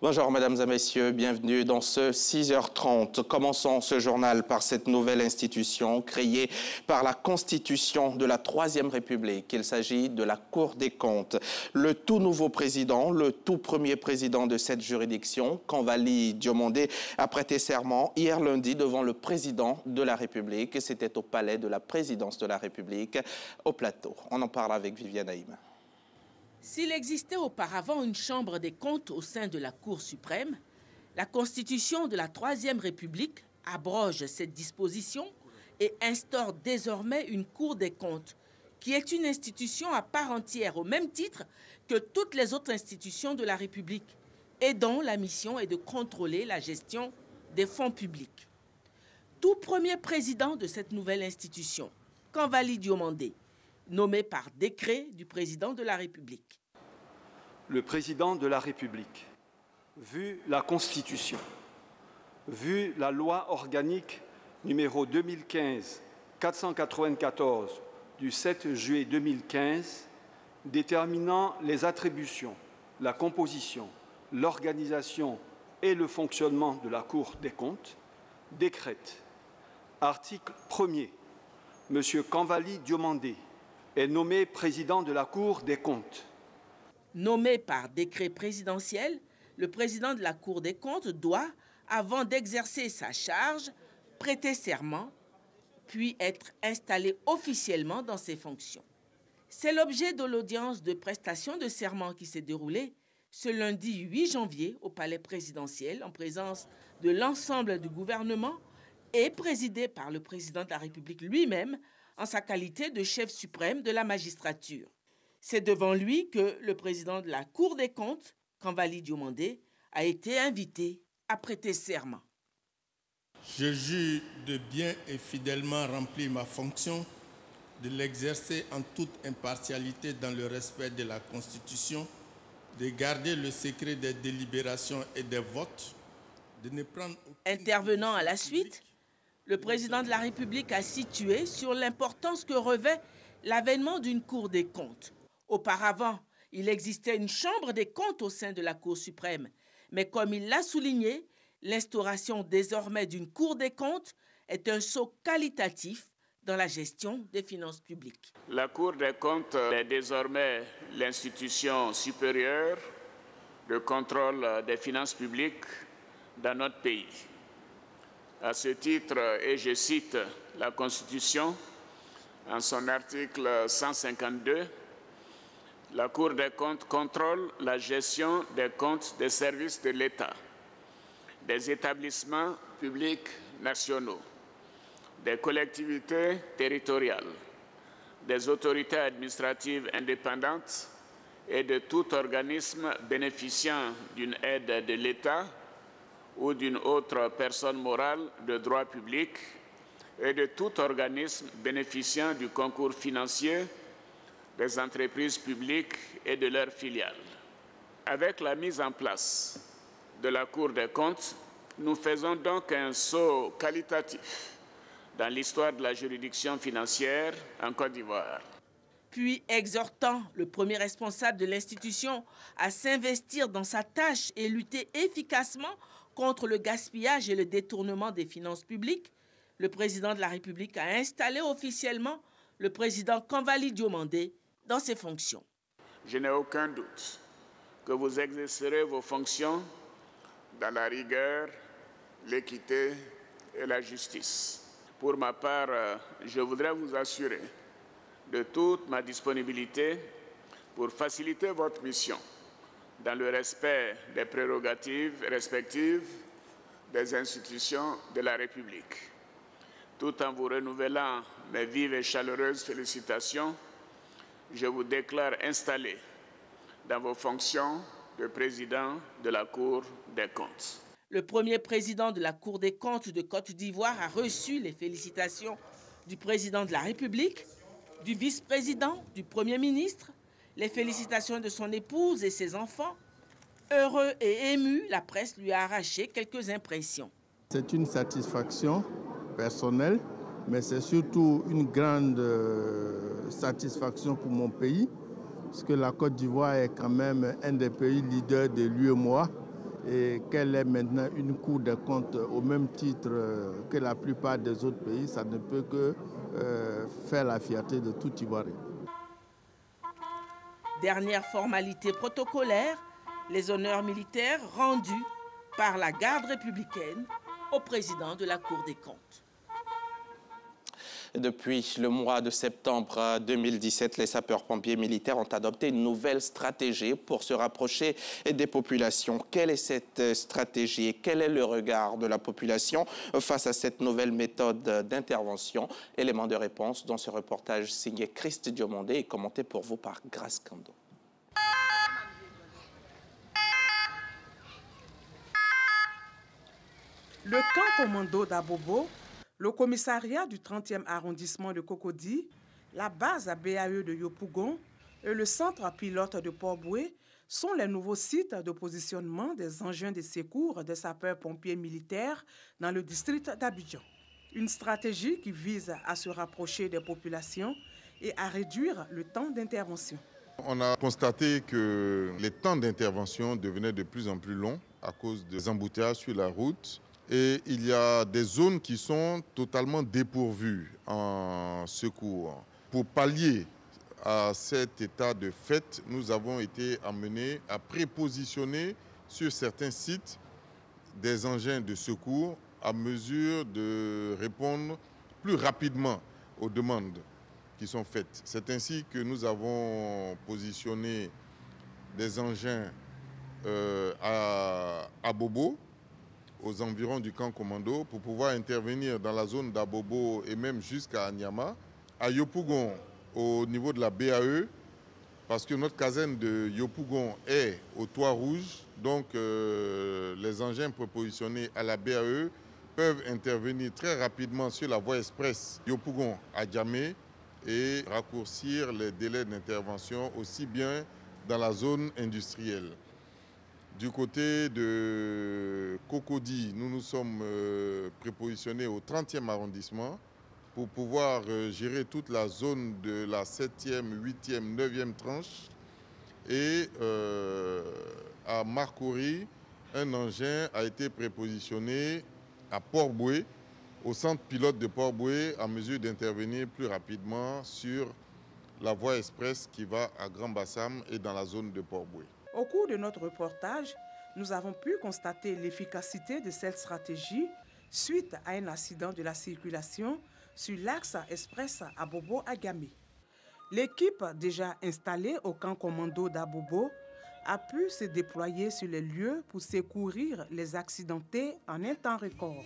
Bonjour mesdames et messieurs, bienvenue dans ce 6h30. Commençons ce journal par cette nouvelle institution créée par la Constitution de la Troisième République. Il s'agit de la Cour des comptes. Le tout nouveau président, le tout premier président de cette juridiction, Kanvali Diomandé, a prêté serment hier lundi devant le président de la République. C'était au palais de la présidence de la République, au Plateau. On en parle avec Viviane Haïm. S'il existait auparavant une chambre des comptes au sein de la Cour suprême, la Constitution de la Troisième République abroge cette disposition et instaure désormais une Cour des comptes, qui est une institution à part entière, au même titre que toutes les autres institutions de la République, et dont la mission est de contrôler la gestion des fonds publics. Tout premier président de cette nouvelle institution, Kanvali Diomandé, nommé par décret du président de la République. Le président de la République, vu la Constitution, vu la loi organique numéro 2015-494 du 7 juillet 2015, déterminant les attributions, la composition, l'organisation et le fonctionnement de la Cour des comptes, décrète, article 1er, M. Kanvali Diomandé est nommé président de la Cour des comptes. Nommé par décret présidentiel, le président de la Cour des comptes doit, avant d'exercer sa charge, prêter serment, puis être installé officiellement dans ses fonctions. C'est l'objet de l'audience de prestation de serment qui s'est déroulée ce lundi 8 janvier au palais présidentiel en présence de l'ensemble du gouvernement et présidé par le président de la République lui-même, en sa qualité de chef suprême de la magistrature. C'est devant lui que le président de la Cour des comptes, Kanvali Diomandé, a été invité à prêter serment. Je jure de bien et fidèlement remplir ma fonction, de l'exercer en toute impartialité dans le respect de la Constitution, de garder le secret des délibérations et des votes, de ne prendre aucune... Intervenant à la suite, le président de la République a situé sur l'importance que revêt l'avènement d'une Cour des comptes. Auparavant, il existait une chambre des comptes au sein de la Cour suprême. Mais comme il l'a souligné, l'instauration désormais d'une Cour des comptes est un saut qualitatif dans la gestion des finances publiques. La Cour des comptes est désormais l'institution supérieure de contrôle des finances publiques dans notre pays. À ce titre, et je cite la Constitution, en son article 152, la Cour des comptes contrôle la gestion des comptes des services de l'État, des établissements publics nationaux, des collectivités territoriales, des autorités administratives indépendantes et de tout organisme bénéficiant d'une aide de l'État ou d'une autre personne morale de droit public et de tout organisme bénéficiant du concours financier des entreprises publiques et de leurs filiales. Avec la mise en place de la Cour des comptes, nous faisons donc un saut qualitatif dans l'histoire de la juridiction financière en Côte d'Ivoire. Puis exhortant le premier responsable de l'institution à s'investir dans sa tâche et lutter efficacement contre le gaspillage et le détournement des finances publiques, le président de la République a installé officiellement le président Kanvali Diomandé dans ses fonctions. Je n'ai aucun doute que vous exercerez vos fonctions dans la rigueur, l'équité et la justice. Pour ma part, je voudrais vous assurer de toute ma disponibilité pour faciliter votre mission dans le respect des prérogatives respectives des institutions de la République, tout en vous renouvelant mes vives et chaleureuses félicitations. Je vous déclare installé dans vos fonctions de président de la Cour des comptes. Le premier président de la Cour des comptes de Côte d'Ivoire a reçu les félicitations du président de la République, du vice-président, du Premier ministre, les félicitations de son épouse et ses enfants. Heureux et ému, la presse lui a arraché quelques impressions. C'est une satisfaction personnelle, mais c'est surtout une grande satisfaction pour mon pays, parce que la Côte d'Ivoire est quand même un des pays leaders de l'UEMOA et qu'elle ait maintenant une Cour des comptes au même titre que la plupart des autres pays, ça ne peut que faire la fierté de tout Ivoirien. Dernière formalité protocolaire, les honneurs militaires rendus par la garde républicaine au président de la Cour des comptes. Depuis le mois de septembre 2017, les sapeurs-pompiers militaires ont adopté une nouvelle stratégie pour se rapprocher des populations. Quelle est cette stratégie et quel est le regard de la population face à cette nouvelle méthode d'intervention? Élément de réponse dans ce reportage signé Christ Diomondé et commenté pour vous par Grace Kando. Le camp commando d'Abobo, le commissariat du 30e arrondissement de Cocody, la base à BAE de Yopougon et le centre pilote de Port-Boué sont les nouveaux sites de positionnement des engins de secours des sapeurs-pompiers militaires dans le district d'Abidjan. Une stratégie qui vise à se rapprocher des populations et à réduire le temps d'intervention. On a constaté que les temps d'intervention devenaient de plus en plus longs à cause des embouteillages sur la route. Et il y a des zones qui sont totalement dépourvues en secours. Pour pallier à cet état de fait, nous avons été amenés à prépositionner sur certains sites des engins de secours à mesure de répondre plus rapidement aux demandes qui sont faites. C'est ainsi que nous avons positionné des engins à Bobo, aux environs du camp commando, pour pouvoir intervenir dans la zone d'Abobo et même jusqu'à Anyama. À Yopougon, au niveau de la BAE, parce que notre caserne de Yopougon est au toit rouge, donc les engins propositionnés à la BAE peuvent intervenir très rapidement sur la voie express Yopougon à Djamé et raccourcir les délais d'intervention aussi bien dans la zone industrielle. Du côté de Cocody, nous nous sommes prépositionnés au 30e arrondissement pour pouvoir gérer toute la zone de la 7e, 8e, 9e tranche. Et à Marcory, un engin a été prépositionné à Port-Boué, au centre pilote de Port-Boué, à mesure d'intervenir plus rapidement sur la voie express qui va à Grand Bassam et dans la zone de Port-Boué. Au cours de notre reportage, nous avons pu constater l'efficacité de cette stratégie suite à un accident de la circulation sur l'axe express Abobo-Agamé. L'équipe déjà installée au camp commando d'Abobo a pu se déployer sur les lieux pour secourir les accidentés en un temps record.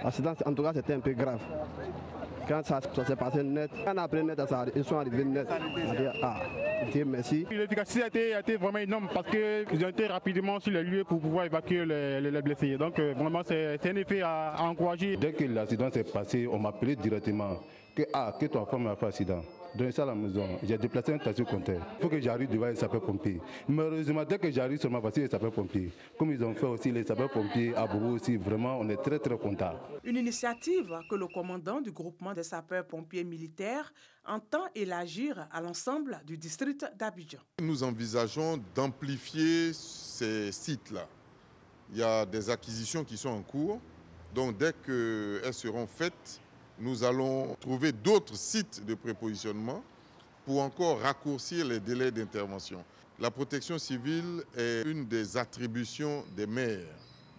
L'accident, en tout cas, c'était un peu grave. Quand ça s'est passé net, quand après net, ils sont arrivés net. On a dit, ah, Dieu merci. L'efficacité a été vraiment énorme parce qu'ils ont été rapidement sur les lieux pour pouvoir évacuer les blessés. Donc vraiment, c'est un effet à encourager. Dès que l'accident s'est passé, on m'a appelé directement que ton femme a fait accident. Donc ça à la maison, j'ai déplacé un taxi compteur. Il faut que j'arrive devant les sapeurs-pompiers. Malheureusement, dès que j'arrive sur ma voiture, les sapeurs-pompiers, comme ils ont fait aussi les sapeurs-pompiers à Bobo aussi, vraiment, on est très très contents. Une initiative que le commandant du groupement des sapeurs-pompiers militaires entend élargir à l'ensemble du district d'Abidjan. Nous envisageons d'amplifier ces sites-là. Il y a des acquisitions qui sont en cours, donc dès qu'elles seront faites, nous allons trouver d'autres sites de prépositionnement pour encore raccourcir les délais d'intervention. La protection civile est une des attributions des maires.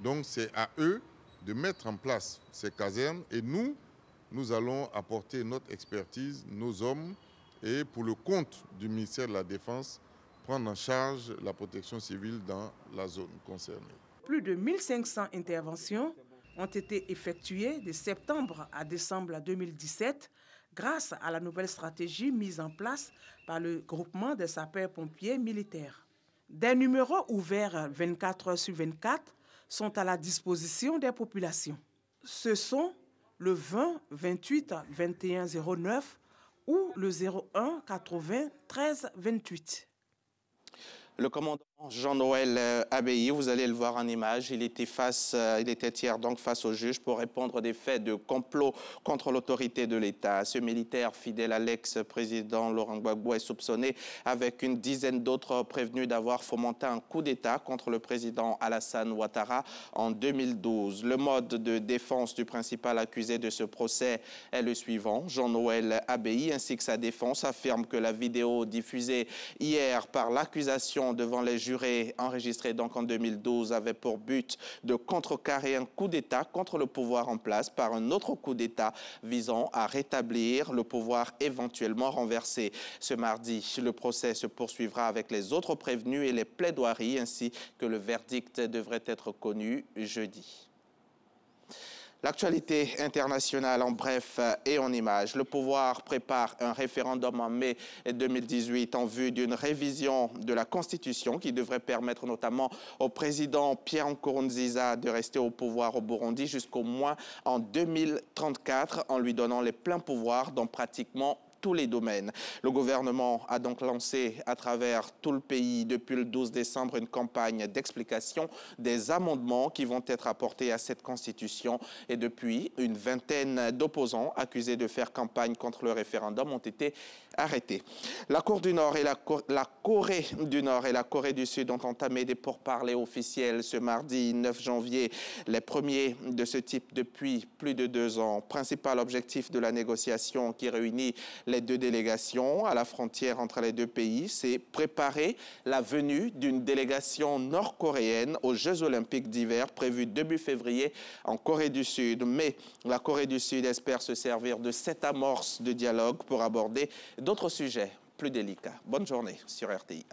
Donc c'est à eux de mettre en place ces casernes et nous allons apporter notre expertise, nos hommes et pour le compte du ministère de la Défense, prendre en charge la protection civile dans la zone concernée. Plus de 1500 interventions ont été effectuées de septembre à décembre 2017 grâce à la nouvelle stratégie mise en place par le groupement des sapeurs-pompiers militaires. Des numéros ouverts 24 heures sur 24 sont à la disposition des populations. Ce sont le 20 28 21 09 ou le 01 80 13 28. Le commandant Jean-Noël Abbaye, vous allez le voir en image, il était hier donc face au juge pour répondre des faits de complot contre l'autorité de l'État. Ce militaire fidèle à l'ex-président Laurent Gbagbo est soupçonné avec une dizaine d'autres prévenus d'avoir fomenté un coup d'État contre le président Alassane Ouattara en 2012. Le mode de défense du principal accusé de ce procès est le suivant. Jean-Noël Abbaye ainsi que sa défense affirment que la vidéo diffusée hier par l'accusation devant les jurés enregistrés donc en 2012 avait pour but de contrecarrer un coup d'État contre le pouvoir en place par un autre coup d'État visant à rétablir le pouvoir éventuellement renversé. Ce mardi, le procès se poursuivra avec les autres prévenus et les plaidoiries ainsi que le verdict devrait être connu jeudi. L'actualité internationale en bref et en images. Le pouvoir prépare un référendum en mai 2018 en vue d'une révision de la Constitution qui devrait permettre notamment au président Pierre Nkurunziza de rester au pouvoir au Burundi jusqu'au moins en 2034 en lui donnant les pleins pouvoirs dans pratiquement tous les domaines. Le gouvernement a donc lancé à travers tout le pays depuis le 12 décembre une campagne d'explication des amendements qui vont être apportés à cette constitution et depuis, une vingtaine d'opposants accusés de faire campagne contre le référendum ont été arrêtés. La Corée du Nord et la Corée du Sud ont entamé des pourparlers officiels ce mardi 9 janvier, les premiers de ce type depuis plus de 2 ans. Principal objectif de la négociation qui réunit les deux délégations à la frontière entre les deux pays, c'est préparer la venue d'une délégation nord-coréenne aux Jeux olympiques d'hiver prévus début février en Corée du Sud. Mais la Corée du Sud espère se servir de cette amorce de dialogue pour aborder d'autres sujets plus délicats. Bonne journée sur RTI.